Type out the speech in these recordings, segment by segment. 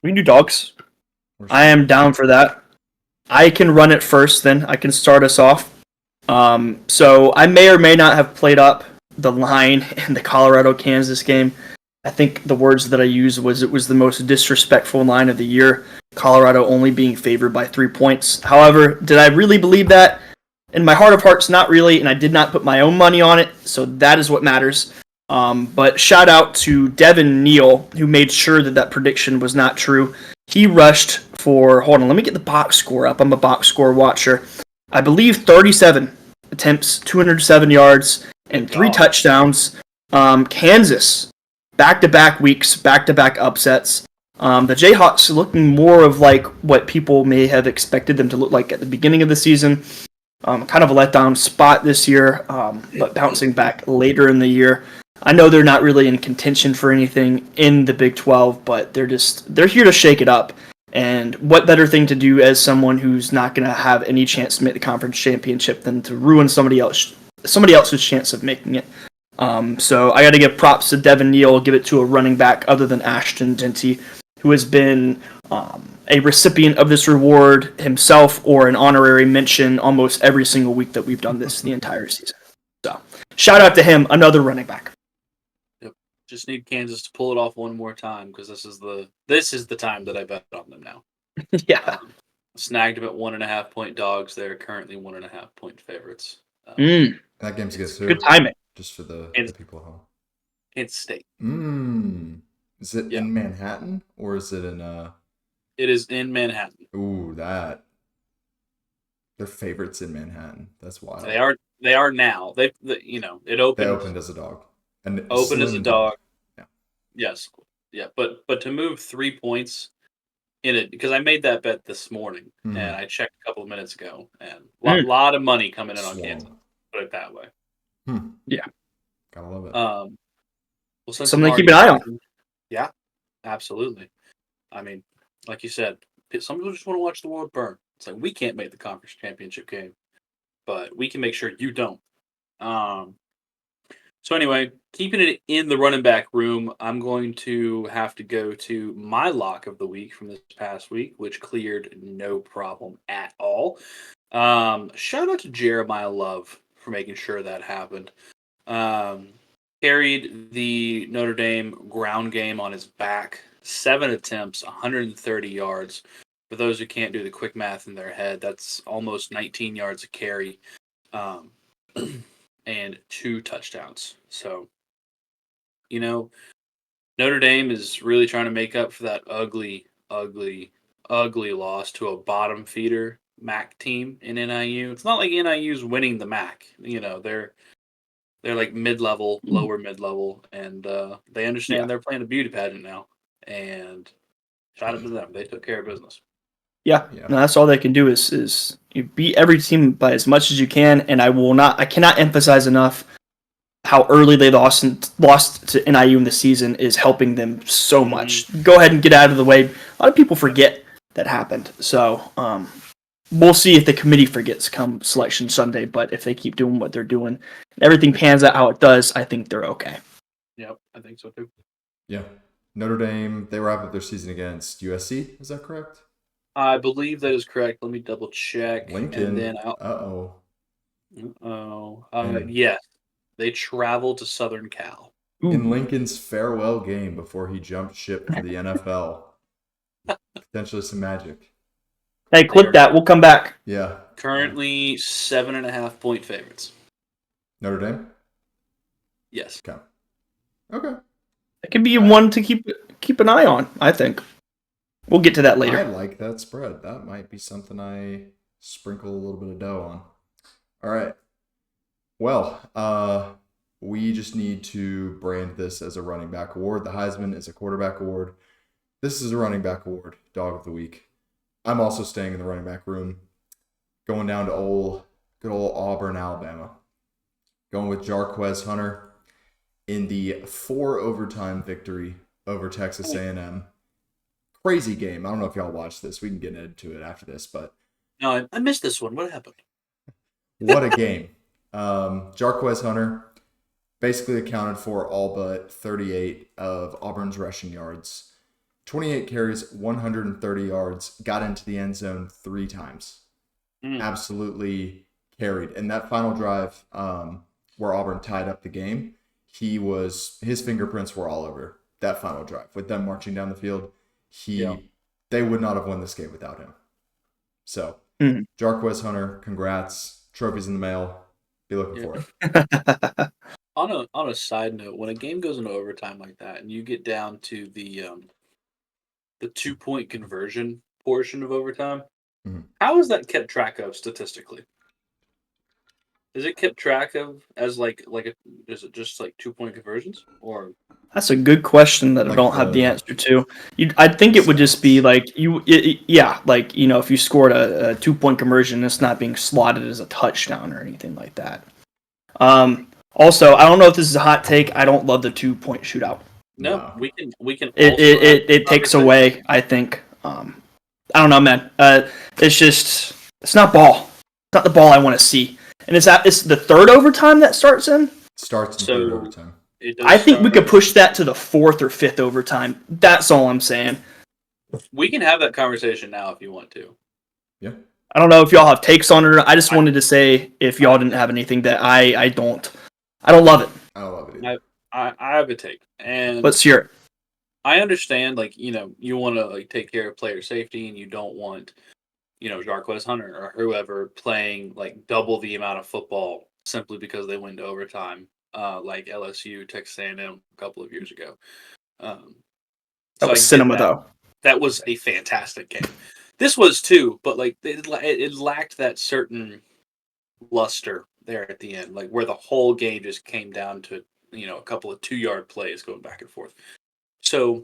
We can do dogs. Or I am Steelers? down for that. I can run it first, then I can start us off. So I may or may not have played up the line in the Colorado Kansas game. I think the words that I used was it was the most disrespectful line of the year. Colorado only being favored by 3 points. However, did I really believe that? In my heart of hearts, not really, and I did not put my own money on it, so that is what matters. But shout out to Devin Neal, who made sure that that prediction was not true. He rushed for, hold on, let me get the box score up. I'm a box score watcher. I believe 37 attempts, 207 yards, Good and three God. touchdowns. Kansas, back to back weeks, back to back upsets. The Jayhawks looking more of like what people may have expected them to look like at the beginning of the season. Kind of a letdown spot this year, but bouncing back later in the year. I know they're not really in contention for anything in the Big 12, but they're here to shake it up. And what better thing to do as someone who's not going to have any chance to make the conference championship than to ruin somebody else's chance of making it. So I got to give props to Devin Neal, give it to a running back other than Ashton Denty, who has been a recipient of this reward himself or an honorary mention almost every single week that we've done this the entire season. So shout out to him, another running back. Yep. Just need Kansas to pull it off one more time because this is the time that I bet on them now. Yeah. Snagged them at 1.5 point dogs. They're currently 1.5 point favorites. That game's against Good who? timing. Just for the people at home. Kansas State. Is it Yeah. in Manhattan or is it in It is in Manhattan. Ooh, that. They're favorites in Manhattan. That's wild. They are now. It They opened opened as a dog. And opened as a slim dog. Yeah. Yes. Yeah, but to move 3 points in it, because I made that bet this morning and I checked a couple of minutes ago, and lot of money coming in on Kansas. Put it that way. Yeah. Gotta love it. Well, since Something to keep an eye on. Yeah, absolutely. I mean, like you said, some people just want to watch the world burn. It's like we can't make the conference championship game, but we can make sure you don't. So anyway, keeping it in the running back room, I'm going to have to go to my lock of the week from this past week, which cleared no problem at all. Shout out to Jeremiah Love for making sure that happened. Carried the Notre Dame ground game on his back, 7 attempts, 130 yards. For those who can't do the quick math in their head, that's almost 19 yards a carry. And 2 touchdowns. So, Notre Dame is really trying to make up for that ugly, ugly, ugly loss to a bottom feeder MAC team in NIU. It's not like NIU's winning the MAC. They're like mid-level, lower mid-level, and they understand they're playing a beauty pageant now. And shout out to them. They took care of business. Yeah. No, that's all they can do is you beat every team by as much as you can, and I cannot emphasize enough how early they lost to NIU in the season is helping them so much. Go ahead and get out of the way. A lot of people forget that happened. So we'll see if the committee forgets come Selection Sunday, but if they keep doing what they're doing and everything pans out how it does, I think they're okay. Yep, I think so too. Yeah. Notre Dame, they wrap up their season against USC. Is that correct? I believe that is correct. Let me double check. Lincoln. And then yes. They travel to Southern Cal. In Lincoln's farewell game before he jumped ship for the NFL. Potentially some magic. Hey, clip that. We'll come back. Yeah. Currently 7.5 point favorites. Notre Dame? Yes. Okay. It could be one to keep an eye on, I think. We'll get to that later. I like that spread. That might be something I sprinkle a little bit of dough on. All right. Well, we just need to brand this as a running back award. The Heisman is a quarterback award. This is a running back award, dog of the week. I'm also staying in the running back room. Going down to good old Auburn, Alabama. Going with Jarquez Hunter in the 4 overtime victory over Texas A&M. Crazy game. I don't know if y'all watched this. We can get into it after this, but no, I missed this one. What happened? What a game. Jarquez Hunter basically accounted for all but 38 of Auburn's rushing yards. 28 carries, 130 yards, got into the end zone 3 times. Absolutely carried. And that final drive where Auburn tied up the game, his fingerprints were all over that final drive. With them marching down the field, they would not have won this game without him. So, Jarquez Hunter, congrats. Trophies in the mail. Be looking for it. On a side note, when a game goes into overtime like that, and you get down to the 2-point conversion portion of overtime, how is that kept track of statistically? Is it kept track of as is it just like 2-point conversions, or? That's a good question that I don't have the answer to. I think it would just be like if you scored a 2-point conversion, it's not being slotted as a touchdown or anything like that. Also, I don't know if this is a hot take. I don't love the 2-point shootout. No, we can. It takes away. I think. I don't know, man. It's not ball. It's not the ball I want to see. And it's the third overtime that starts in. Starts in third overtime. I think we could push that to the 4th or 5th overtime. That's all I'm saying. We can have that conversation now if you want to. Yeah. I don't know if y'all have takes on it or not. I just wanted to say if y'all didn't have anything that I don't love it. I don't love it either. I have a take. And let's hear it. I understand, you want to take care of player safety and you don't want, Jarquez Hunter or whoever playing double the amount of football simply because they went to overtime, like LSU, Texas A&M a couple of years ago. That was cinema, though. That was a fantastic game. This was too, but it lacked that certain luster there at the end, where the whole game just came down to a couple of 2-yard plays going back and forth. So, I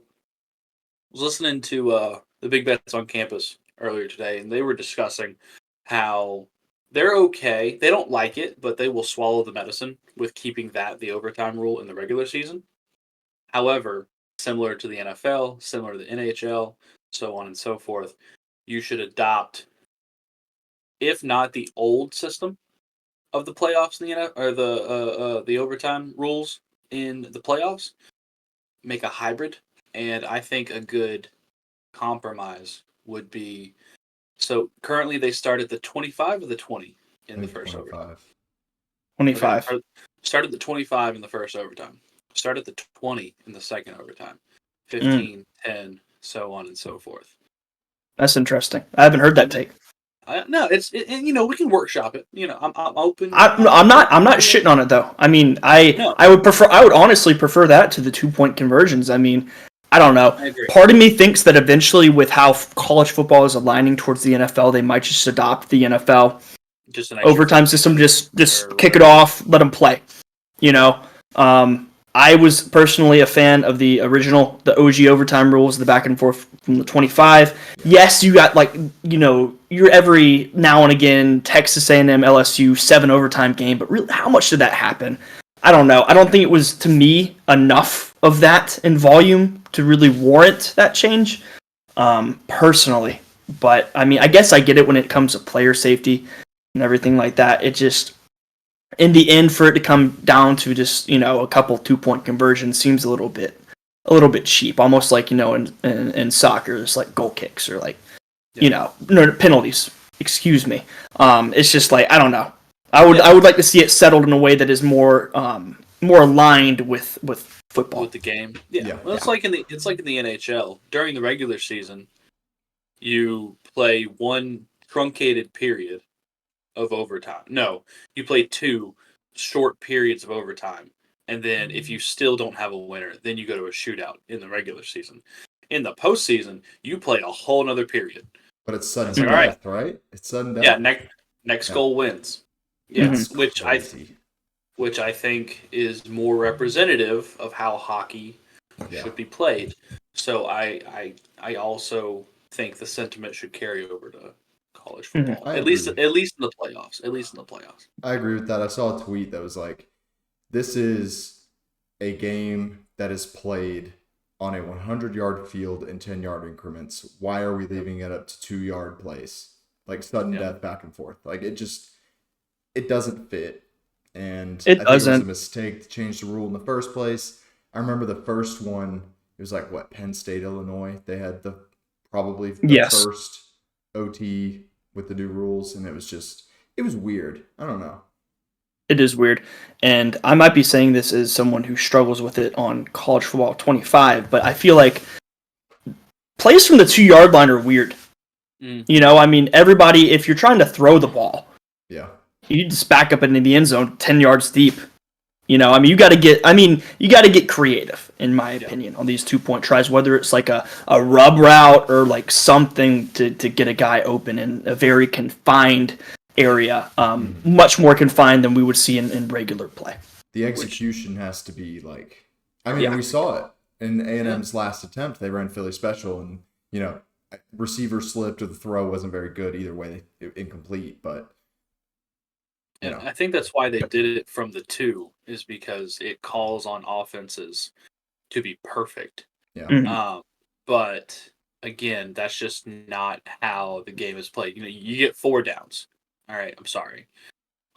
was listening to the Big Bets on Campus earlier today, and they were discussing how they're okay. They don't like it, but they will swallow the medicine with keeping the overtime rule in the regular season. However, similar to the NFL, similar to the NHL, so on and so forth, you should adopt, if not the old system of the playoffs in the NFL, or the overtime rules in the playoffs, make a hybrid. And I think a good compromise would be, so currently they start at the 25 or the 20 in the first 25. overtime. 25. Okay, start at the 25 in the first overtime. Start at the 20 in the second overtime. 15, 10, so on and so forth. That's interesting. I haven't heard that take. No, we can workshop it. I'm open. I'm not shitting on it though. I mean, I would honestly prefer that to the 2-point conversions. I mean, I don't know. I agree. Part of me thinks that eventually, with how college football is aligning towards the NFL, they might just adopt the NFL overtime system. Just kick it off, let them play. I was personally a fan of the OG overtime rules, the back and forth from the 25. Yes, you got your every now and again Texas A&M, LSU 7 overtime game, but really, how much did that happen? I don't know. I don't think it was, to me, enough of that in volume to really warrant that change, personally. But I mean, I guess I get it when it comes to player safety and everything like that. It just, in the end, for it to come down to just a couple 2-point conversions seems a little bit cheap, almost like in soccer, it's like goal kicks or penalties. Excuse me. It's just I don't know. I would like to see it settled in a way that is more aligned with football, with the game. Yeah. Well, it's like in the NHL during the regular season, you play one truncated period of overtime. No, you play 2 short periods of overtime, and then if you still don't have a winner, then you go to a shootout in the regular season. In the postseason, you play a whole nother period. But it's sudden death, right? It's sudden death. Yeah, next goal wins. Yes, which I think is more representative of how hockey should be played. So I also think the sentiment should carry over to college football. At least in the playoffs. I agree with that. I saw a tweet that was like, this is a game that is played on a 100-yard field in 10-yard increments. Why are we leaving it up to 2-yard plays? Sudden death back and forth. It doesn't fit. And I think it was a mistake to change the rule in the first place. I remember the first one, it was like what, Penn State, Illinois. They had probably the Yes. first OT with the new rules, and it was weird. I don't know. It is weird. And I might be saying this as someone who struggles with it on College Football 25, but I feel like plays from the 2-yard line are weird. You know, I mean, everybody, if you're trying to throw the ball, Yeah. you just back up into the end zone 10 yards deep. You know, I mean, you got to get creative, in my opinion, on these 2-point tries, whether it's like a rub route or like something to get a guy open in a very confined area, much more confined than we would see in regular play. The execution has to be like, I mean, we saw it in A&M's last attempt. They ran Philly special, and you know, receiver slipped or the throw wasn't very good either way, incomplete. But you know. I think that's why they did it from the 2, is because it calls on offenses to be perfect. Yeah. But again, that's just not how the game is played. You know, you get 4 downs. All right, I'm sorry.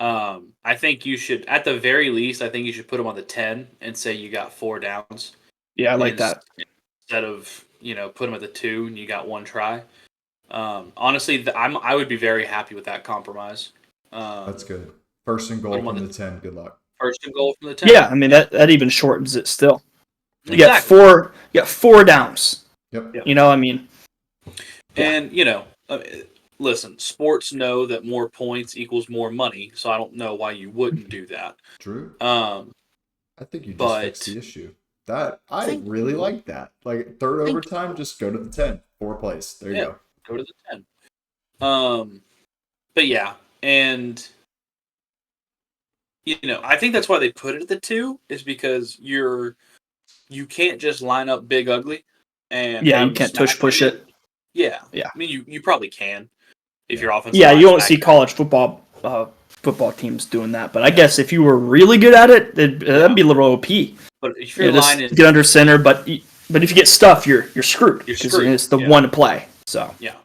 I think you should, at the very least, I think you should put them on the 10 and say you got 4 downs. Yeah, I like that. Instead of, you know, put them at the 2 and you got 1 try. Honestly, I would be very happy with that compromise. That's good. First and goal from the 10. Good luck. First and goal from the 10. Yeah, I mean that even shortens it still. You Exactly. got 4 downs. Yep. You know, I mean, and you know, listen, sports know that more points equals more money, so I don't know why you wouldn't do that. True. I think you just fixed the issue. That I really like that. Like third overtime, just go to the 10. 4 plays. There you go. Go to the 10. But yeah, and you know, I think that's why they put it at the 2, is because you can't just line up big ugly and you can't push it. Yeah. I mean, you probably can if your offense. Yeah, you won't see college football teams doing that, but I guess if you were really good at it, that'd be a little OP. But if your line is get under center, but if you get stuff, you're screwed. You're screwed. It's the one play. So yeah.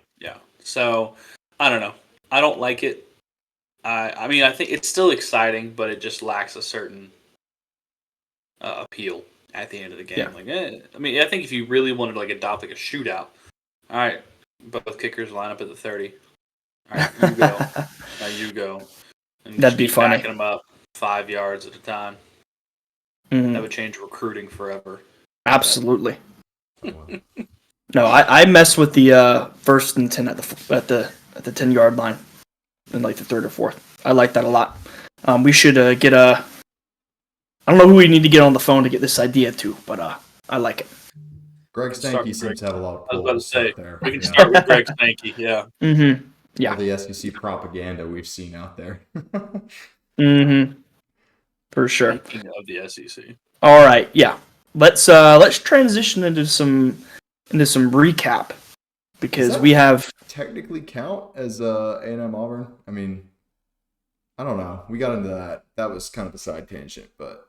So I don't know. I don't like it. I mean, I think it's still exciting, but it just lacks a certain appeal at the end of the game. I mean, I think if you really wanted to like adopt like a shootout, all right, both kickers line up at the 30. All right, you go. Now you go. And that'd be funny. Backing them up 5 yards at a time. Mm-hmm. That would change recruiting forever. Absolutely. No, I mess with the 1st and 10 at the 10-yard line in like the 3rd or 4th. I like that a lot. We should get I don't know who we need to get on the phone to get this idea to, but I like it. Greg Stanky seems to have a lot of I was about to say, there. We can start with Greg Stanky, yeah. Mm-hmm. Yeah. All the SEC propaganda we've seen out there. Mm-hmm. For sure. Speaking of the SEC. All right, yeah. Let's transition into some recap, because we have technically count as A&M Auburn. I mean, I don't know. We got into that. That was kind of a side tangent, but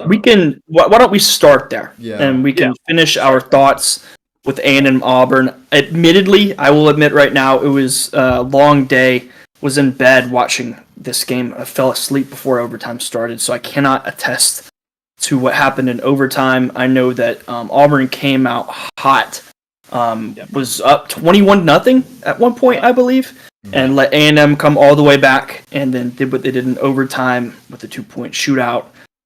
we can. Why don't we start there? Yeah. And we can finish our thoughts with A&M Auburn. Admittedly, I will admit right now, it was a long day. Was in bed watching this game. I fell asleep before overtime started, so I cannot attest to what happened in overtime. I know that Auburn came out hot. Was up 21-0 at one point, I believe, and let A&M come all the way back, and then did what they did in overtime with the 2-point shootout.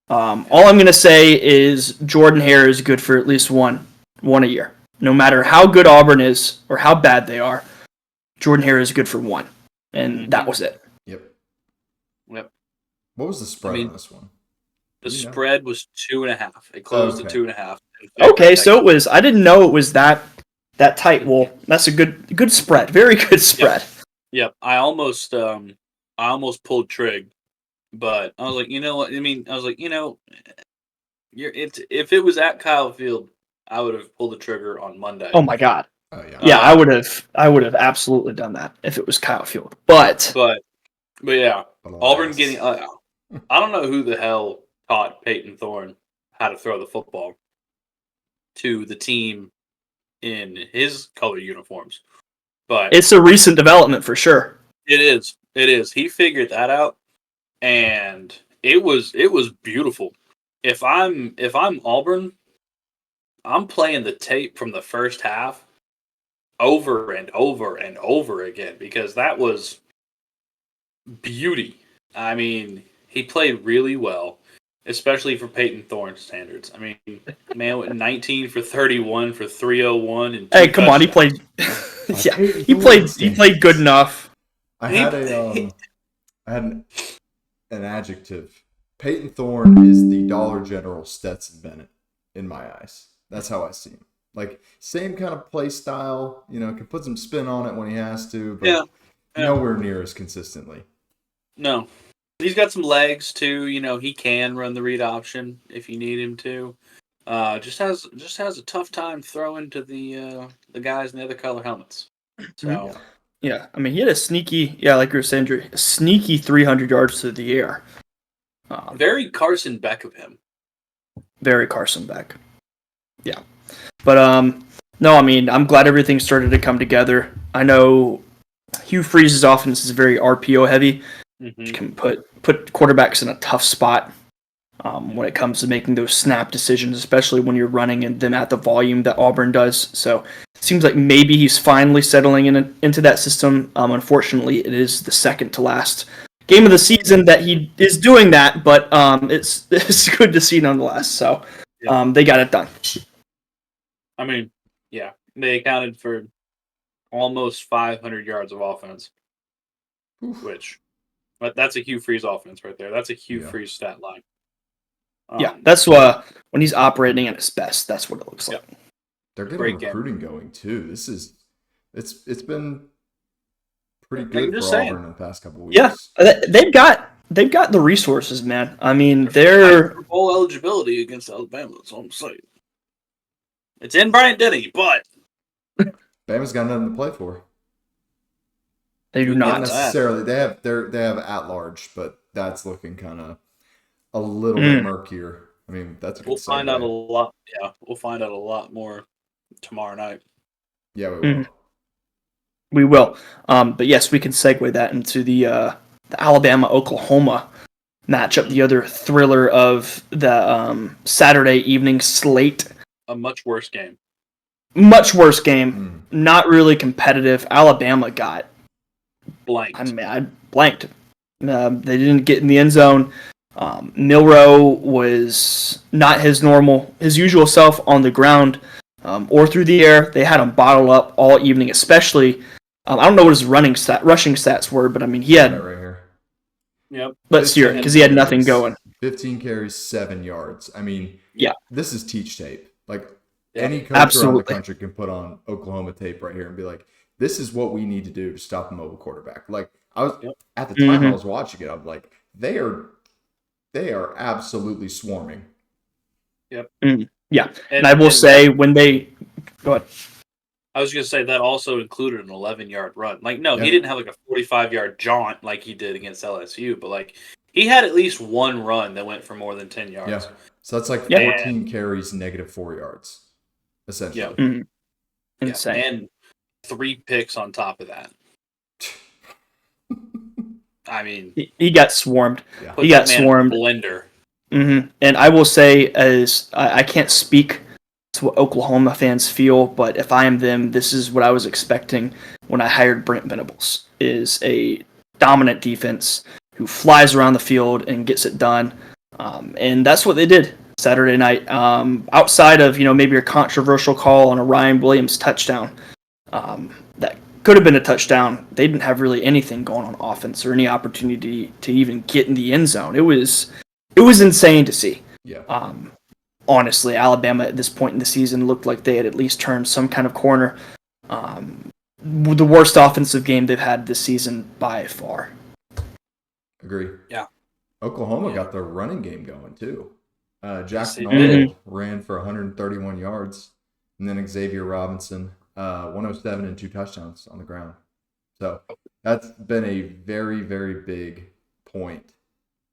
All I'm going to say is Jordan Hare is good for at least one a year. No matter how good Auburn is or how bad they are, Jordan Hare is good for one, and that was it. Yep. What was the spread on this one? The spread was 2.5. It closed at 2.5. Okay, so it was. I didn't know it was that tight. Well, that's a good spread. Very good spread. Yep. I almost pulled trig, but I was like, you know what? I mean, I was like, you know, if it was at Kyle Field, I would have pulled the trigger on Monday. Oh my God. Yeah, I would have absolutely done that if it was Kyle Field. But yeah, Auburn getting. I don't know who the hell taught Peyton Thorne how to throw the football to the team in his color uniforms, but it's a recent development for sure. It is. He figured that out, and it was beautiful. If I'm Auburn, I'm playing the tape from the first half over and over and over again because that was beauty. I mean, he played really well, especially for Peyton Thorne standards. I mean, man went 19 for 31 for 301 and two Hey, come on, he touchdowns. played. Yeah, he played. He played good enough. I had an adjective. Peyton Thorne is the Dollar General Stetson Bennett in my eyes. That's how I see him. Like, same kind of play style. Can put some spin on it when he has to, but Yeah. nowhere near as consistently. No. He's got some legs too. He can run the read option if you need him to. Just has a tough time throwing to the guys in the other color helmets. So Yeah, I mean, he had a sneaky, like you were saying, Drew, a sneaky 300 yards through the air. very Carson Beck of him. Very Carson Beck. Yeah. But, no, I mean, I'm glad everything started to come together. I know Hugh Freeze's offense is very RPO heavy. Mm-hmm. You can put quarterbacks in a tough spot when it comes to making those snap decisions, especially when you're running them at the volume that Auburn does. So it seems like maybe he's finally settling into that system. Unfortunately, it is the second to last game of the season that he is doing that, but it's good to see nonetheless. So they got it done. I mean, yeah, they accounted for almost 500 yards of offense, but that's a Hugh Freeze offense right there. That's a Hugh Freeze stat line. Yeah, that's when he's operating at his best. That's what it looks like. They're getting recruiting going too. It's been pretty good for Auburn in the past couple of weeks. Yeah, they've got the resources, man. I mean, they're bowl eligibility against Alabama. That's all I'm saying. It's in Bryant-Denny, but Bama's got nothing to play for. They do not necessarily. They have at large, but that's looking kind of a little bit murkier. I mean, that's a good we'll find out a lot. Yeah, we'll find out a lot more tomorrow night. Yeah, we will. We will. But yes, we can segue that into the Alabama-Oklahoma matchup, the other thriller of the Saturday evening slate. A much worse game. Not really competitive. Alabama got blanked. I mean, I blanked. They didn't get in the end zone. Milroe was not his usual self on the ground or through the air. They had him bottled up all evening, especially. I don't know what his rushing stats were, but I mean, he had. Right here. Yep. Let's hear it, because he had nothing going. 15 carries, 7 yards. I mean, this is teach tape. Like, any coach around the country can put on Oklahoma tape right here and be like, this is what we need to do to stop a mobile quarterback. Like, I was at the time I was watching it, I'm like, they are absolutely swarming. Yep. Yeah. And I will say when they go ahead. I was going to say that also included an 11-yard run. Like, no, he didn't have like a 45-yard jaunt like he did against LSU, but like he had at least one run that went for more than 10 yards. Yeah. So that's like 14 carries, -4 yards, essentially. Yeah. Mm-hmm. Insane. And 3 picks on top of that. I mean, he got swarmed. Yeah. He got swarmed. Blender. Mm-hmm. And I will say, as I can't speak to what Oklahoma fans feel, but if I am them, this is what I was expecting when I hired Brent Venables: is a dominant defense who flies around the field and gets it done. And that's what they did Saturday night. Outside of maybe a controversial call on a Ryan Williams touchdown, that could have been a touchdown. They didn't have really anything going on offense or any opportunity to even get in the end zone. It was insane to see. Yeah. Honestly, Alabama at this point in the season looked like they had at least turned some kind of corner. The worst offensive game they've had this season by far. Agree. Yeah. Oklahoma got their running game going too. Jackson Arnold ran for 131 yards, and then Xavier Robinson 107 and 2 touchdowns on the ground. So that's been a very, very big point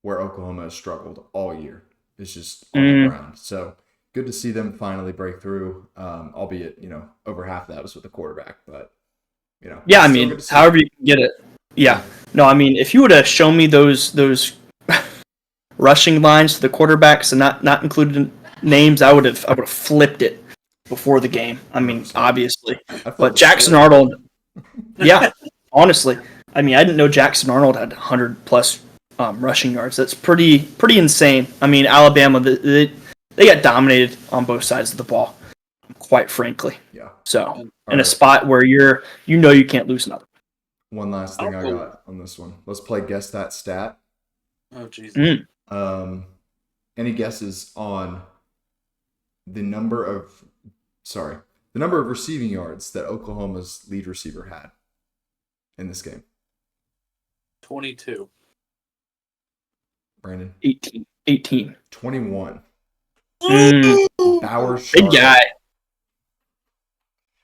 where Oklahoma has struggled all year. It's just on the ground. So good to see them finally break through, albeit, over half of that was with the quarterback. But, Yeah, I mean, however you can get it. Yeah. No, I mean, if you would have shown me those rushing lines to the quarterbacks and not included names, I would have flipped it. before the game. I mean, 100%. obviously, I felt but the Jackson same. Arnold, yeah, honestly, I mean, I didn't know Jackson Arnold had 100 plus rushing yards. That's pretty insane. I mean, Alabama, they got dominated on both sides of the ball, quite frankly. Yeah. So All in a right. spot where you can't lose another. One last I thing don't I know. got on this one. Let's play guess that stat. Oh Jesus. Mm. Any guesses on the number of receiving yards that Oklahoma's lead receiver had in this game? 22. Brandon? 18. 21. Mm. Bauer Big Sharp. guy.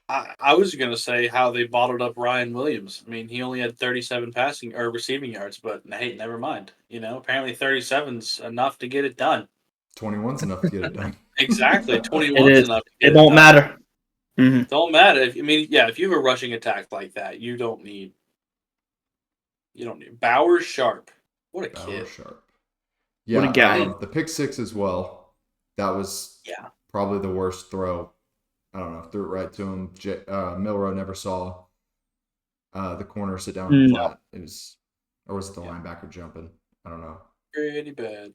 I was gonna say how they bottled up Ryan Williams. I mean, he only had 37 passing or receiving yards, but hey, never mind. Apparently 37's enough to get it done. 21's enough to get it done. Exactly, It 21's is. enough to It get it don't done. matter. Mm-hmm. Don't matter. If you have a rushing attack like that, you don't need Bauer Sharp. What a Bauer kid. Sharp. What a Yeah, guy. the pick six as well. That was Yeah. probably the worst throw. I don't know. Threw it right to him. Milrow never saw the corner sit down in No. flat. It was, or was it the linebacker jumping? I don't know. Pretty bad.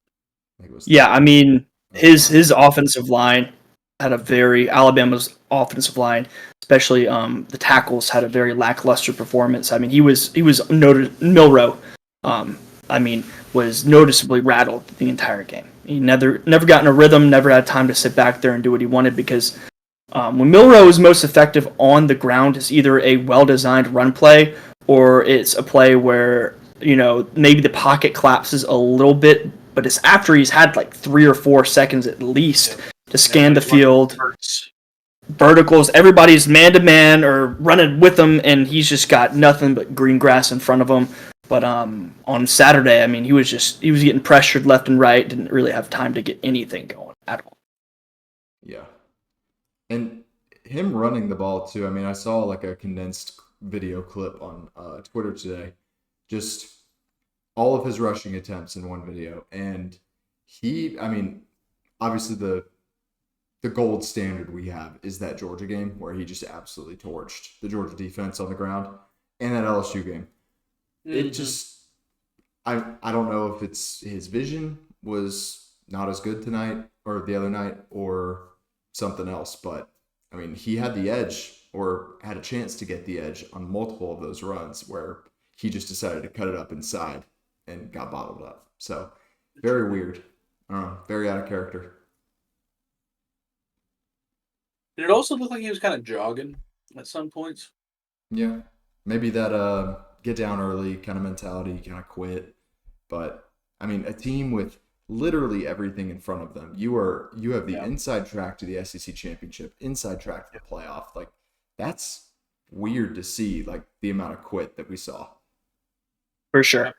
I think it was. Yeah, I mean That's his offensive line had Alabama's offensive line, especially the tackles had a very lackluster performance. I mean he was noted Milrow, I mean was noticeably rattled the entire game. He never got in a rhythm, never had time to sit back there and do what he wanted because when Milrow is most effective on the ground, it's either a well-designed run play or it's a play where maybe the pocket collapses a little bit, but it's after he's had like 3 or 4 seconds at least to scan the field. Verticals, everybody's man-to-man or running with him, and he's just got nothing but green grass in front of him. But on Saturday, I mean, he was getting pressured left and right, didn't really have time to get anything going at all. Yeah. And him running the ball too. I mean, I saw like a condensed video clip on Twitter today. Just all of his rushing attempts in one video. And I mean, obviously the gold standard we have is that Georgia game where he just absolutely torched the Georgia defense on the ground, and that LSU game. It just, I don't know if it's his vision was not as good tonight or the other night or something else, but I mean, he had the edge or had a chance to get the edge on multiple of those runs where he just decided to cut it up inside and got bottled up. So very weird. I don't know, very out of character. Did it also look like he was kind of jogging at some points? Yeah, maybe that get down early kind of mentality, kind of quit. But I mean, a team with literally everything in front of them. You have the inside track to the SEC championship, inside track to the playoff. Like that's weird to see. Like the amount of quit that we saw. For sure.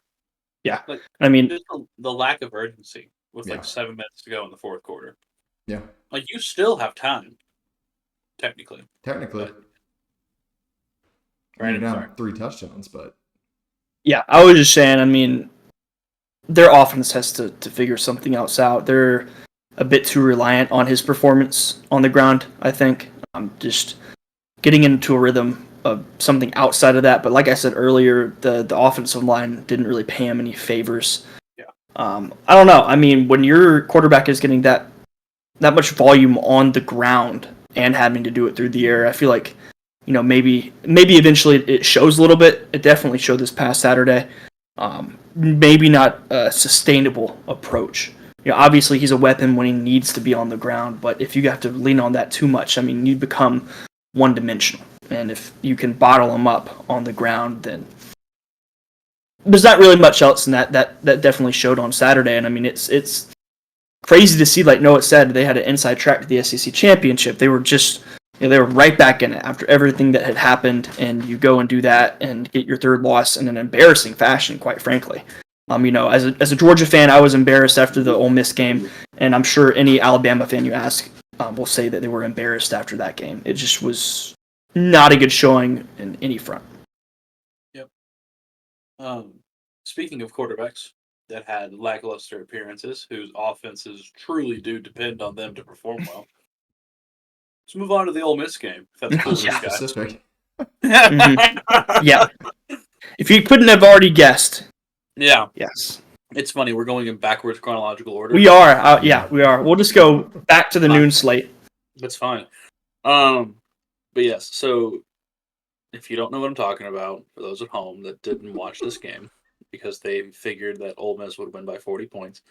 Yeah. Like, I mean, just the lack of urgency with Yeah. like 7 minutes to go in the fourth quarter. Yeah, Like you still have time, technically. technically. But- You're Brandon, down sorry. 3 touchdowns, but yeah, I was just saying, I mean, their offense has to figure something else out. They're a bit too reliant on his performance on the ground, I think. Just getting into a rhythm of something outside of that. But like I said earlier, the offensive line didn't really pay him any favors. Yeah. I don't know. I mean, when your quarterback is getting that much volume on the ground and having to do it through the air, I feel like, maybe eventually it shows a little bit. It definitely showed this past Saturday. Maybe not a sustainable approach. Obviously he's a weapon when he needs to be on the ground, but if you have to lean on that too much, I mean, you become one-dimensional. And if you can bottle him up on the ground, then there's not really much else, and that definitely showed on Saturday. And I mean, it's crazy to see. Like Noah said, they had an inside track to the SEC championship. They were just they were right back in it after everything that had happened, and you go and do that and get your third loss in an embarrassing fashion, quite frankly. As a Georgia fan, I was embarrassed after the Ole Miss game, and I'm sure any Alabama fan you ask will say that they were embarrassed after that game. It just was not a good showing in any front. Yep. Speaking of quarterbacks that had lackluster appearances, whose offenses truly do depend on them to perform well, Let's move on to the Ole Miss game. If that's cool with Yeah. you guys. Specific. Yeah. If you couldn't have already guessed, Yeah. yes. It's funny. We're going in backwards chronological order. We are. Yeah, we are. We'll just go back to the noon slate. That's fine. But yes, so if you don't know what I'm talking about, for those at home that didn't watch this game because they figured that Ole Miss would win by 40 points,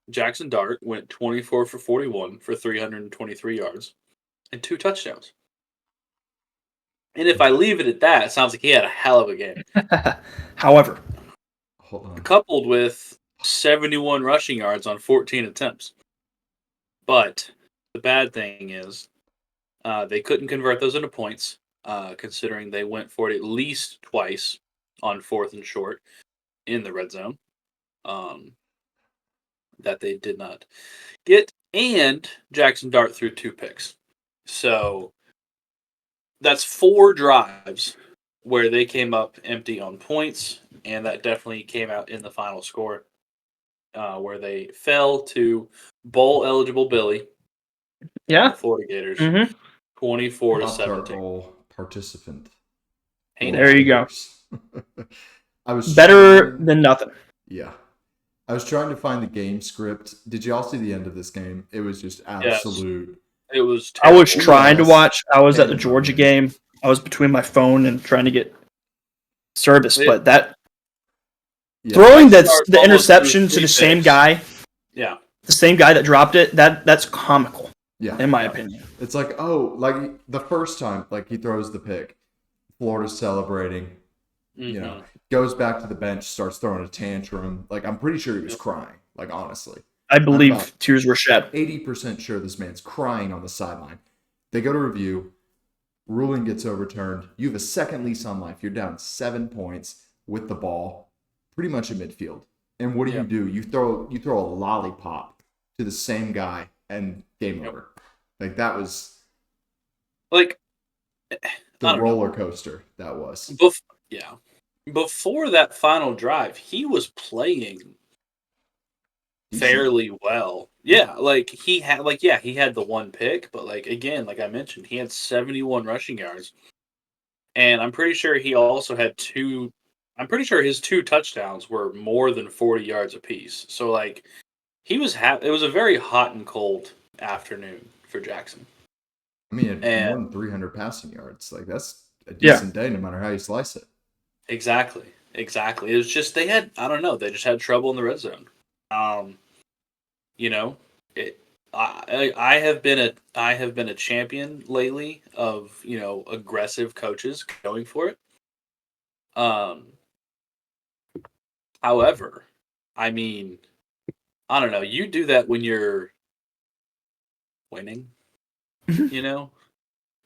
Jackson Dart went 24 for 41 for 323 yards and 2 touchdowns. And if I leave it at that, it sounds like he had a hell of a game. However, Hold on. Coupled with 71 rushing yards on 14 attempts. But the bad thing is they couldn't convert those into points, considering they went for it at least twice on 4th and short in the red zone that they did not get. And Jackson Dart threw 2 picks. So that's 4 drives where they came up empty on points, and that definitely came out in the final score, where they fell to bowl-eligible Billy, yeah. Florida Gators, Mm-hmm. 24 to Pop-Tart 17. Bowl participant. Hey, There you go. I was Better trying- than nothing. Yeah. I was trying to find the game script. Did you all see the end of this game? It was just absolute. It was I was terrible. trying to Yes. watch. I was at the And Georgia nothing. game. I was between my phone and trying to get service, Yeah. but that Yeah. throwing Jackson the Dart almost interception threw to the 3 same picks. guy, Yeah. the same guy that dropped it, that's comical Yeah. in my opinion. It's like, oh, like the first time, like he throws the pick, Florida's celebrating, Mhm. you know, goes back to the bench, starts throwing a tantrum. Like, I'm pretty sure he was crying, like, honestly. I believe about- tears were shed. 80% sure this man's crying on the sideline. They go to review, ruling gets overturned. You have a second lease on life. You're down 7 points with the ball, pretty much at midfield. And what do? You throw a lollipop to the same guy and game over. Like, that was Like, the I don't know. roller coaster that was. Yeah. Before that final drive, he was playing fairly well. Yeah, like he had the 1 pick, but like again, like I mentioned, he had 71 rushing yards. And I'm pretty sure he also had 2 I'm pretty sure his 2 touchdowns were more than 40 yards apiece. So like he was it was a very hot and cold afternoon for Jackson. I mean, more And- than 300 passing yards. Like, that's a decent day no matter how you slice it. Exactly. It was just they just had trouble in the red zone. You know, I have been a champion lately of, you know, aggressive coaches going for it. However, I mean, I don't know, you do that when you're winning, you know,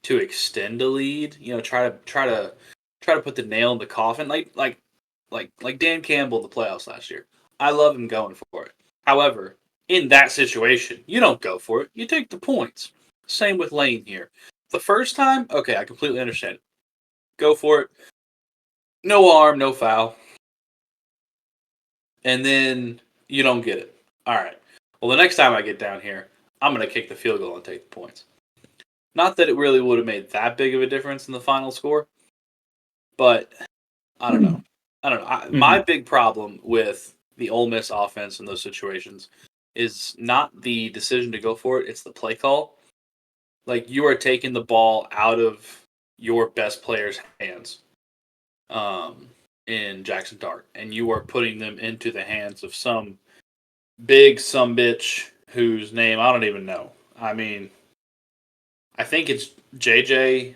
to extend a lead, you know, try to put the nail in the coffin, like Dan Campbell in the playoffs last year. I love him going for it. However, in that situation, you don't go for it. You take the points. Same with Lane here. The first time, okay, I completely understand it. Go for it. No harm, no foul. And then you don't get it. All right. Well, the next time I get down here, I'm going to kick the field goal and take the points. Not that it really would have made that big of a difference in the final score, but I don't know. My big problem with the Ole Miss offense in those situations is not the decision to go for it, it's the play call. Like, you are taking the ball out of your best player's hands in Jackson Dart, and you are putting them into the hands of some big sumbitch whose name I don't even know. I mean, I think it's JJ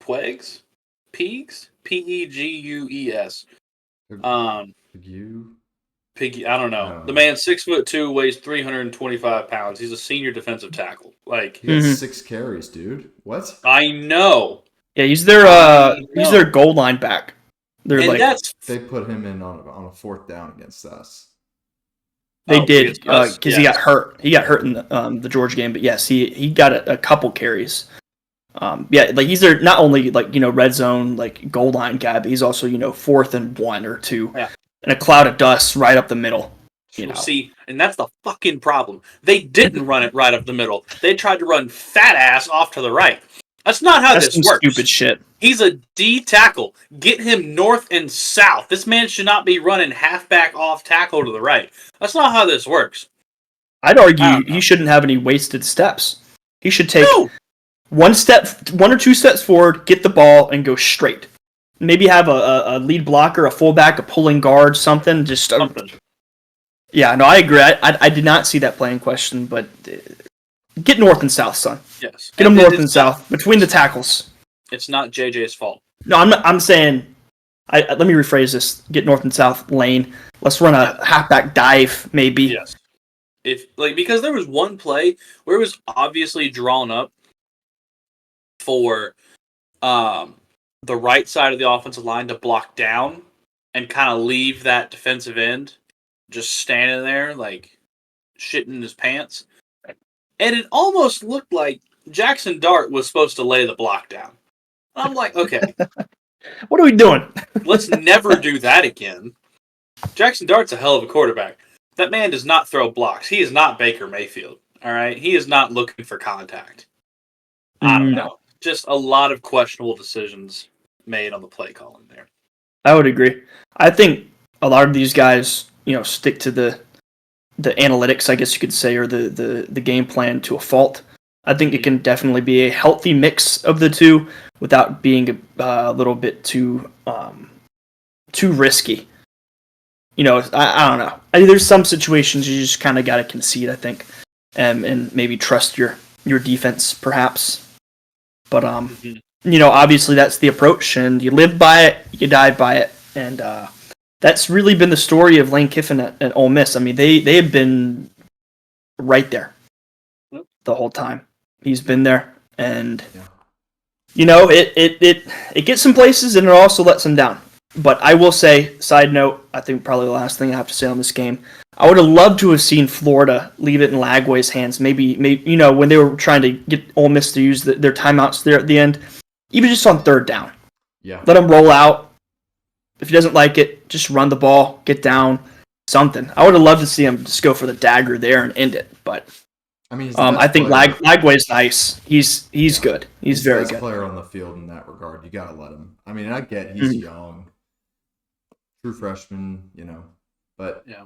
Pegues? Pegues? You? Piggy, I don't know. I don't The know. man 6'2", weighs 325 pounds. He's a senior defensive tackle. Like, He got Mhm. 6 carries, dude. What? I know. Yeah, he's their goal line back. They're And like that's They put him in on a 4th down against us. they Oh, did against us? because he got hurt. He got hurt in the Georgia game, but yes, he got a couple carries. Yeah, like he's their not only like, you know, red zone like goal line guy, but he's also, you know, 4th and 1 or 2, Yeah. and a cloud of dust right up the middle. You know, See, and that's the fucking problem. They didn't run it right up the middle. They tried to run fat ass off to the right. That's not how that's this some works. stupid shit. He's a D tackle. Get him north and south. This man should not be running halfback off tackle to the right. That's not how this works. I'd I argue don't know. he shouldn't have any wasted steps. He should take No! one or two steps forward, get the ball, and go straight. Maybe have a lead blocker, a fullback, a pulling guard, something. Something. Yeah, no, I agree. I did not see that play in question, but get north and south, son. Yes. Get them north and it's south between the tackles. It's not JJ's fault. No, I'm saying. Let me rephrase this. Get north and south lane. Let's run a halfback dive, maybe. Yes. Because there was one play where it was obviously drawn up for the right side of the offensive line to block down and kind of leave that defensive end just standing there like shitting his pants. And it almost looked like Jackson Dart was supposed to lay the block down. And I'm like, okay, What are we doing? let's never do that again. Jackson Dart's a hell of a quarterback. That man does not throw blocks. He is not Baker Mayfield. All right, he is not looking for contact. I don't know. Just a lot of questionable decisions made on the play calling there. I would agree. I think a lot of these guys, stick to the analytics, I guess you could say, or the game plan to a fault. I think it can definitely be a healthy mix of the two without being a little bit too risky. I don't know. There's some situations you just kind of got to concede, I think, and maybe trust your defense, perhaps. But obviously that's the approach, and you live by it, you die by it, and that's really been the story of Lane Kiffin at Ole Miss. I mean, they have been right there the whole time. He's been there, and it gets some places, and it also lets them down. But I will say, side note, I think probably the last thing I have to say on this game, I would have loved to have seen Florida leave it in Lagway's hands. Maybe when they were trying to get Ole Miss to use their timeouts there at the end, even just on third down. Yeah. Let him roll out. If he doesn't like it, just run the ball, get down, something. I would have loved to see him just go for the dagger there and end it. But I mean, I think Lagway's nice. He's good. He's very the best good. player on the field in that regard. You gotta let him. I mean, I get he's young, true freshman, but Yeah.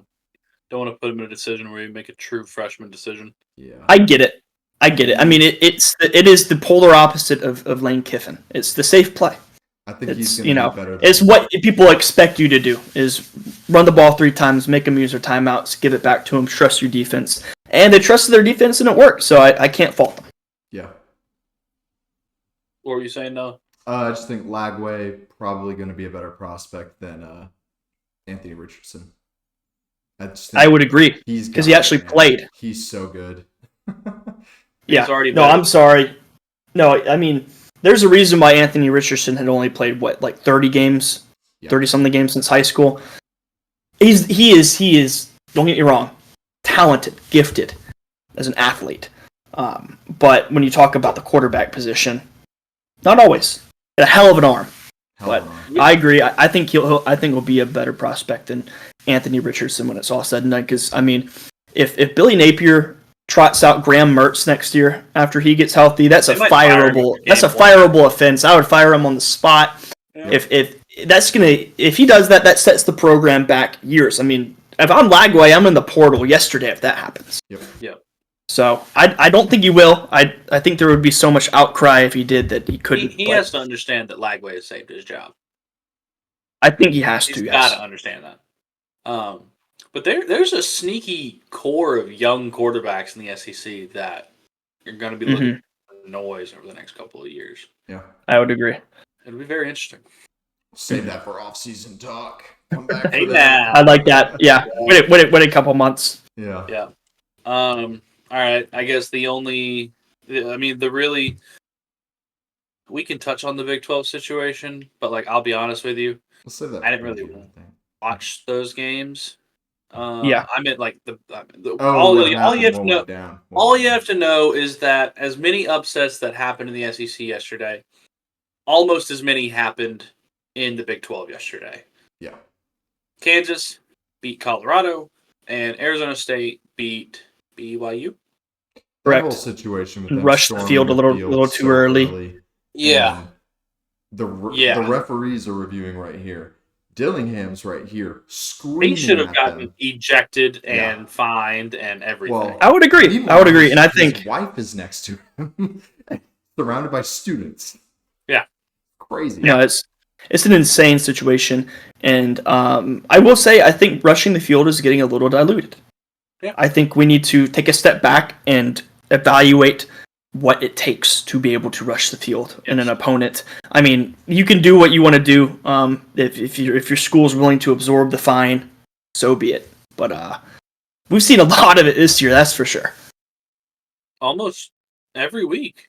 Don't want to put him in a decision where you make a true freshman decision. yeah, I get it. I mean, it is the polar opposite of Lane Kiffin. It's the safe play. I think he's It's gonna be better. it's what people expect you to do is run the ball 3 times, make them use their timeouts, give it back to them, trust your defense, and they trusted their defense and it worked. So I can't fault them. Yeah. What were you saying, Noah? I just think Lagway probably going to be a better prospect than Anthony Richardson. I would agree He's because he actually played. He's so good. Yeah. already No, better. I'm sorry. No, I mean, there's a reason why Anthony Richardson had only played 30 games, 30-something games since high school. He is. Don't get me wrong, talented, gifted as an athlete. But when you talk about the quarterback position, not always. A hell of an arm. I agree. I think he'll be a better prospect than Anthony Richardson when it's all said and done. Because I mean, if Billy Napier trots out Graham Mertz next year after he gets healthy, that's a fireable offense. I would fire him on the spot. Yeah. If he does that, that sets the program back years. I mean, if I'm Lagway, I'm in the portal yesterday if that happens. Yep. So I don't think he will. I think there would be so much outcry if he did that he couldn't. He has to understand that Lagway has saved his job. I think he has to. He's Yes. got to understand that. But there's a sneaky core of young quarterbacks in the SEC that you're going to be looking for noise over the next couple of years. Yeah, I would agree. It'll be very interesting. Save that for off-season talk. Come back. Hey for that. I like that. Yeah. Wait a couple months. Yeah. All right. I guess we can touch on the Big 12 situation, but I'll be honest with you, We'll save that. I didn't really watch those games. Yeah. I meant all you have to to know is that as many upsets that happened in the SEC yesterday, almost as many happened in the Big 12 yesterday. Yeah. Kansas beat Colorado. and Arizona State beat BYU. That whole Correct. situation with them Rushed the storming field a little too early. and the Yeah. referees are reviewing right here. Dillingham's right here He screaming should have at gotten them. ejected Yeah. and fined and everything. Well, I would agree. And I his think wife is next to him, surrounded by students. Yeah. Crazy. no, it's an insane situation, and I will say I think rushing the field is getting a little diluted. Yeah. I think we need to take a step back and evaluate what it takes to be able to rush the field in an opponent. I mean, you can do what you want to do. If your school's willing to absorb the fine, so be it. But we've seen a lot of it this year, that's for sure. Almost every week.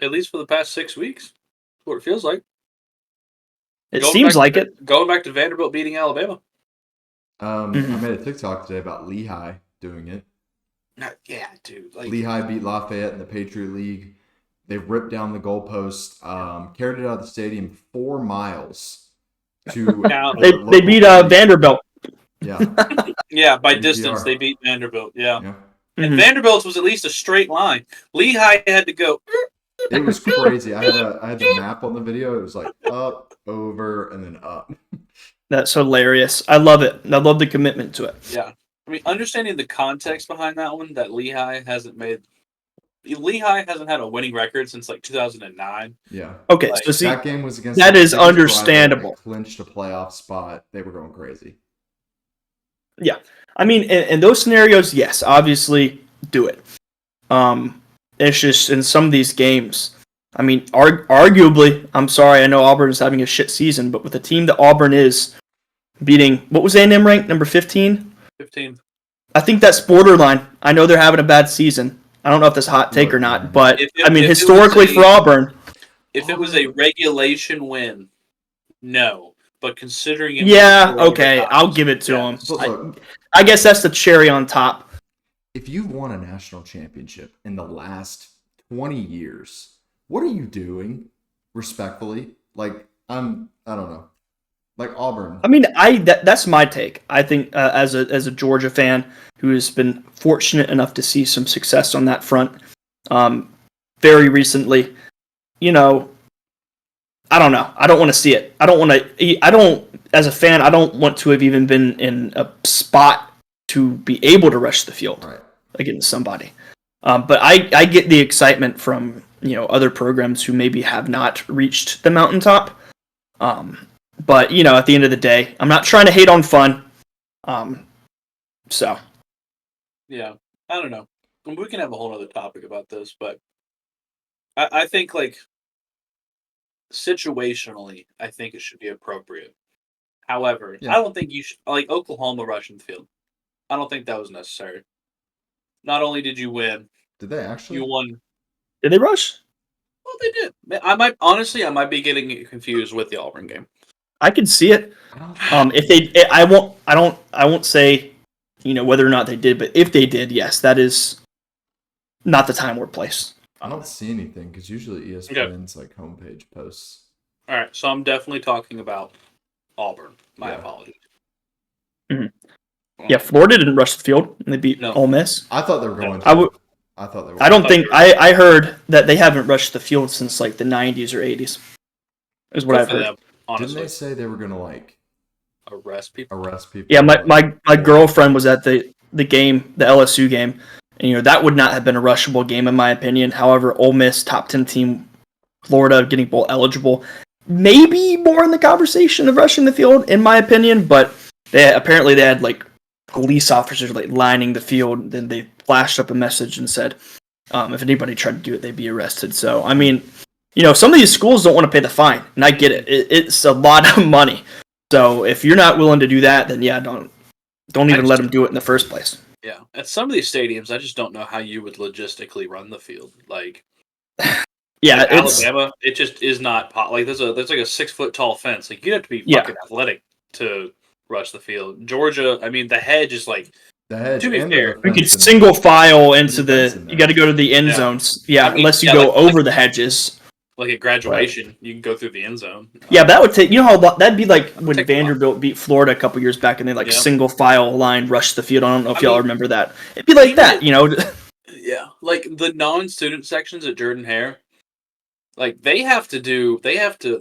At least for the past 6 weeks. That's what it feels like. It seems like it. Going back to Vanderbilt beating Alabama. I made a TikTok today about Lehigh doing it. Yeah, dude. Lehigh beat Lafayette in the Patriot League. They ripped down the goalpost, carried it out of the stadium 4 miles to. They beat Vanderbilt. Yeah. Yeah, by NPR. distance they beat Vanderbilt. Yeah. Yeah. And Vanderbilt's was at least a straight line. Lehigh had to go. It was crazy. I had the map on the video. It was like up, over, and then up. That's hilarious. I love it. I love the commitment to it. Yeah. I mean, understanding the context behind that one, that Lehigh hasn't had a winning record since like 2009. Yeah. Okay, Like, so see, That game was against. that the is biggest rival understandable. that clinched a playoff spot. They were going crazy. Yeah, I mean, in those scenarios, yes, obviously do it. It's just in some of these games. I mean, arguably, I'm sorry, I know Auburn is having a shit season, but with the team that Auburn is beating, what was A&M ranked, number 15? 15. I think that's borderline. I know they're having a bad season. I don't know if that's a hot take or not, but I mean, historically for Auburn, if it was a regulation win, no. But considering it, yeah, okay, I'll give it to them. But look, I guess that's the cherry on top. if you've won a national championship in the last 20 years, what are you doing? Respectfully, I don't know. Like Auburn. I mean, that's my take. I think as a Georgia fan who has been fortunate enough to see some success on that front, very recently, I don't know. I don't want to see it. As a fan, I don't want to have even been in a spot to be able to rush the field against somebody. But I get the excitement from other programs who maybe have not reached the mountaintop. But at the end of the day, I'm not trying to hate on fun. So. Yeah, I don't know. We can have a whole other topic about this, but I think situationally, I think it should be appropriate. However, I don't think you should Oklahoma rushing the field. I don't think that was necessary. Not only did you win, did they actually? You won. Did they rush? Well, they did. I might be getting confused with the Auburn game. I could see it. If they, I won't say, whether or not they did, but if they did, yes, that is not the time or place. I don't see anything because usually ESPN's homepage posts. All right, so I'm definitely talking about Auburn. My apologies. Mm-hmm. Yeah, Florida didn't rush the field and they beat Ole Miss. I thought they were going to. I thought they were. I don't think I heard that they haven't rushed the field since the 90s or 80s. Is what I've heard. Them, didn't they say they were going to arrest people? Yeah, my girlfriend was at the game, the LSU game, and that would not have been a rushable game in my opinion. However, Ole Miss, top 10 team, Florida getting bowl eligible, maybe more in the conversation of rushing the field in my opinion. But they had police officers lining the field. Then they flashed up a message and said, if anybody tried to do it, they'd be arrested. So I mean, some of these schools don't want to pay the fine, and I get it. It's a lot of money. So if you're not willing to do that, then don't even let them do it in the first place. Yeah, at some of these stadiums, I just don't know how you would logistically run the field. Alabama, it just is not there's like a 6 foot tall fence. You'd have to be fucking athletic to rush the field. Georgia, I mean, the hedge is the hedge. To be fair, you can single file into you got to go to the end zones. Yeah, unless you go over the hedges. Like at graduation, you can go through the end zone. Yeah, that would take. You know how that'd be like when Take a while. Vanderbilt beat Florida a couple years back, and they like Yeah. single file line rushed the field. I don't know if I y'all mean, remember that. It'd be like even that, if- you know. Yeah, like the non-student sections at Jordan Hare, like they have to.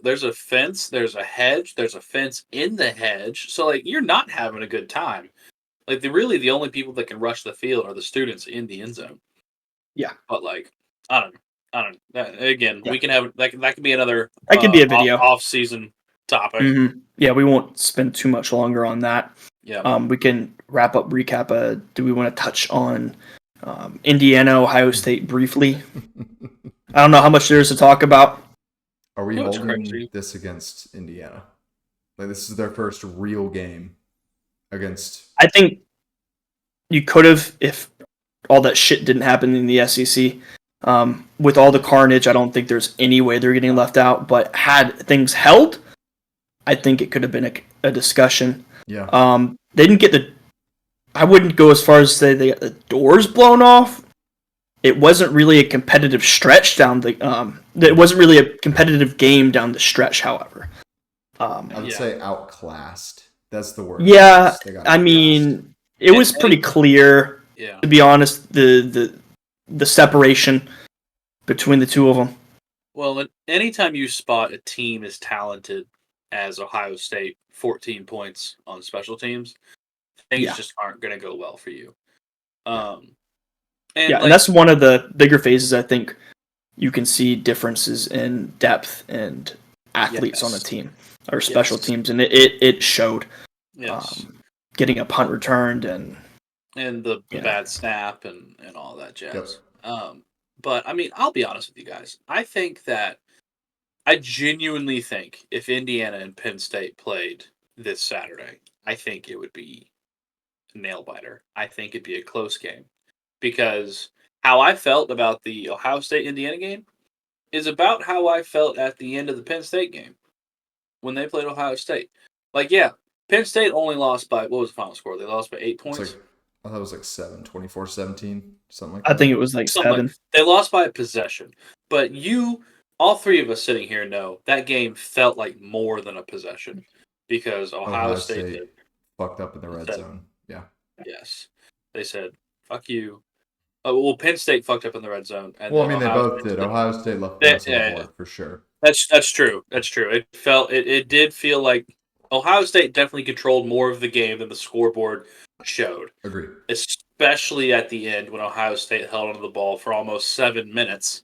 There's a fence, there's a hedge, there's a fence in the hedge. So like you're not having a good time. Like the only people that can rush the field are the students in the end zone. Yeah. But like I don't know. Again, Yeah. we can have that could be another That could be a video. off-season topic. Mm-hmm. Yeah, we won't spend too much longer on that. Yeah. We can recap. Do we want to touch on Indiana, Ohio State briefly? I don't know how much there is to talk about. Are we That's holding crazy. this against Indiana? Like this is their first real game against. I think you could have if all that shit didn't happen in the SEC. With all the carnage, I don't think there's any way they're getting left out. But had things held, I think it could have been a discussion. Yeah. They didn't get the. I wouldn't go as far as say they got the doors blown off. It wasn't really a competitive stretch down the. It wasn't really a competitive game down the stretch. However, I would say outclassed. That's the word. Yeah, They got I outclassed. mean, it was pretty clear. Yeah. To be honest, the separation between the two of them. Well, anytime you spot a team as talented as Ohio State, 14 points on special teams, things just aren't going to go well for you. And that's one of the bigger phases. I think you can see differences in depth and athletes on a team or special teams, and it showed. Yes. Getting a punt returned and the bad snap and all that jazz. Yep. But I mean, I'll be honest with you guys. I genuinely think if Indiana and Penn State played this Saturday, I think it would be a nail biter. I think it'd be a close game because how I felt about the Ohio State Indiana game is about how I felt at the end of the Penn State game when they played Ohio State. Like, yeah, Penn State only lost by, what was the final score? They lost by 8 points? I thought it was like 7, 24-17, something like that. I think it was like 7. They lost by a possession. But all three of us sitting here know that game felt like more than a possession because Ohio State fucked up in the red zone. Yeah. Yes. They said, fuck you. Well, Penn State fucked up in the red zone. And well, I mean, they both did. Ohio State left the on the board for sure. That's true. That's true. It did feel like Ohio State definitely controlled more of the game than the scoreboard showed. Agreed. Especially at the end when Ohio State held onto the ball for almost 7 minutes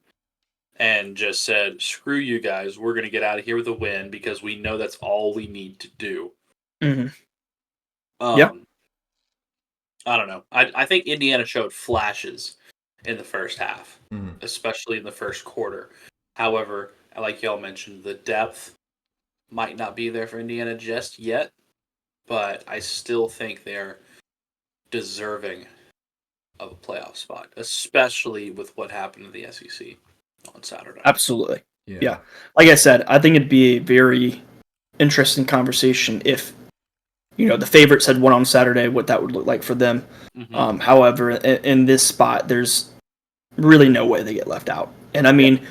and just said, screw you guys, we're going to get out of here with a win because we know that's all we need to do. Mm-hmm. I don't know. I think Indiana showed flashes in the first half, especially in the first quarter. However, like y'all mentioned, the depth might not be there for Indiana just yet, but I still think they're deserving of a playoff spot, especially with what happened to the SEC on Saturday. Absolutely. Yeah. Like I said, I think it'd be a very interesting conversation if, the favorites had won on Saturday, what that would look like for them. Mm-hmm. However, in this spot, there's really no way they get left out. And I mean,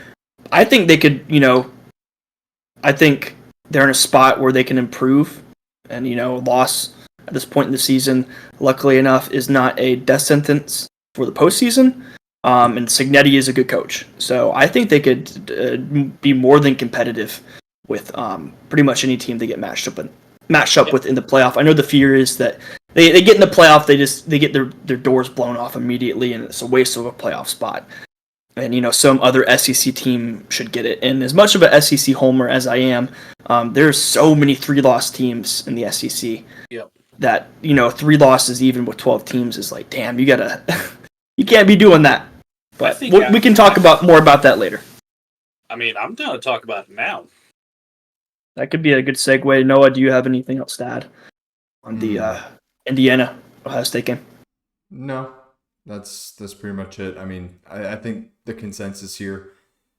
I think they could, I think they're in a spot where they can improve. And, loss at this point in the season, luckily enough, is not a death sentence for the postseason. And Cignetti is a good coach. So I think they could be more than competitive with pretty much any team they get matched up with in the playoff. I know the fear is that they get in the playoff, they get their doors blown off immediately, and it's a waste of a playoff spot. And some other SEC team should get it. And as much of a SEC homer as I am, there's so many 3-loss teams in the SEC that 3 losses even with 12 teams is like, damn, you can't be doing that. But we can talk more about that later. I mean, I'm down to talk about it now. That could be a good segue. Noah, do you have anything else to add on the Indiana Ohio State game? No, that's pretty much it. I mean, I think the consensus here,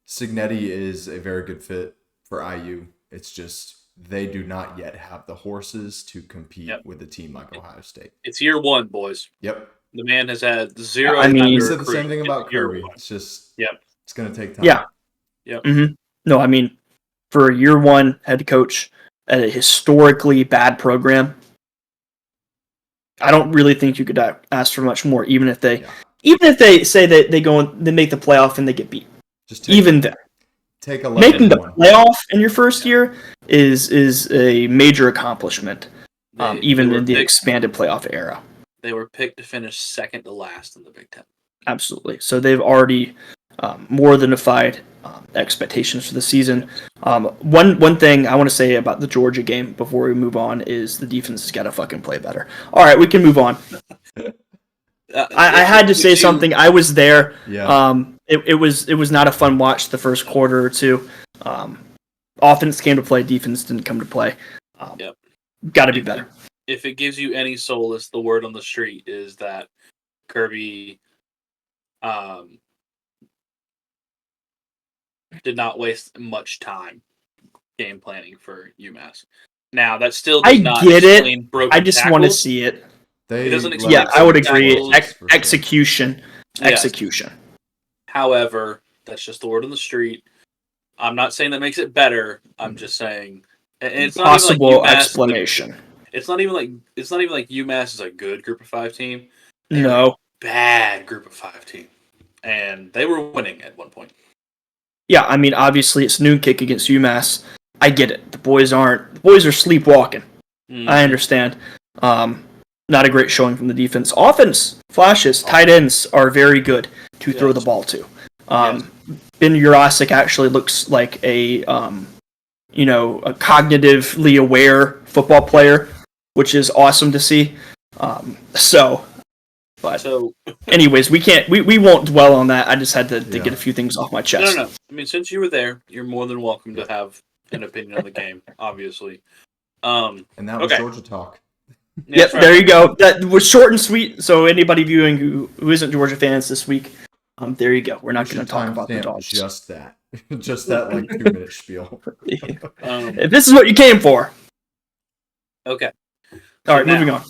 Cignetti is a very good fit for IU. It's just they do not yet have the horses to compete with a team like Ohio State. It's year 1, boys. Yep. The man has had 0. I mean, you said the same thing about Kirby. It's just it's going to take time. Yeah. Yep. Mm-hmm. No, I mean, for a year one head coach at a historically bad program, I don't really think you could ask for much more. Even if they say that they go and they make the playoff and they get beat, Just take 11 making the 1. playoff in your first year is a major accomplishment. Even in the expanded playoff era, they were picked to finish second to last in the Big Ten. Absolutely. So they've already more than defied expectations for the season. One thing I want to say about the Georgia game before we move on is the defense has got to fucking play better. All right, we can move on. I had to say something. I was there. Yeah. It was not a fun watch the first quarter or two. Offense came to play. Defense didn't come to play. Yep. Got to be better. If it gives you any solace, the word on the street is that Kirby did not waste much time game planning for UMass. Now that still does not get explain it. broken I just tackles. want to see it. It doesn't explain I would agree. tackles. Execution. Yes. Execution. However, that's just the word on the street. I'm not saying that makes it better. I'm just saying it's not Possible even like UMass explanation. It's not even like UMass is a good Group of 5 team. No. Bad Group of 5 team, and they were winning at one point. Yeah, I mean, obviously it's noon kick against UMass. I get it. The boys are sleepwalking. I understand. Not a great showing from the defense. Offense flashes. Tight ends are very good to throw the ball to. Ben Jurasic actually looks like a cognitively aware football player, which is awesome to see. Anyways, we won't dwell on that. I just had to get a few things off my chest. No. I mean, since you were there, you're more than welcome to have an opinion on the game, obviously. And that was Georgia talk. Yep, right. There you go. That was short and sweet. So anybody viewing who isn't Georgia fans this week, there you go. We're not going to talk about the Dawgs. Just that like 2-minute spiel. If this is what you came for. Okay. All right, moving on.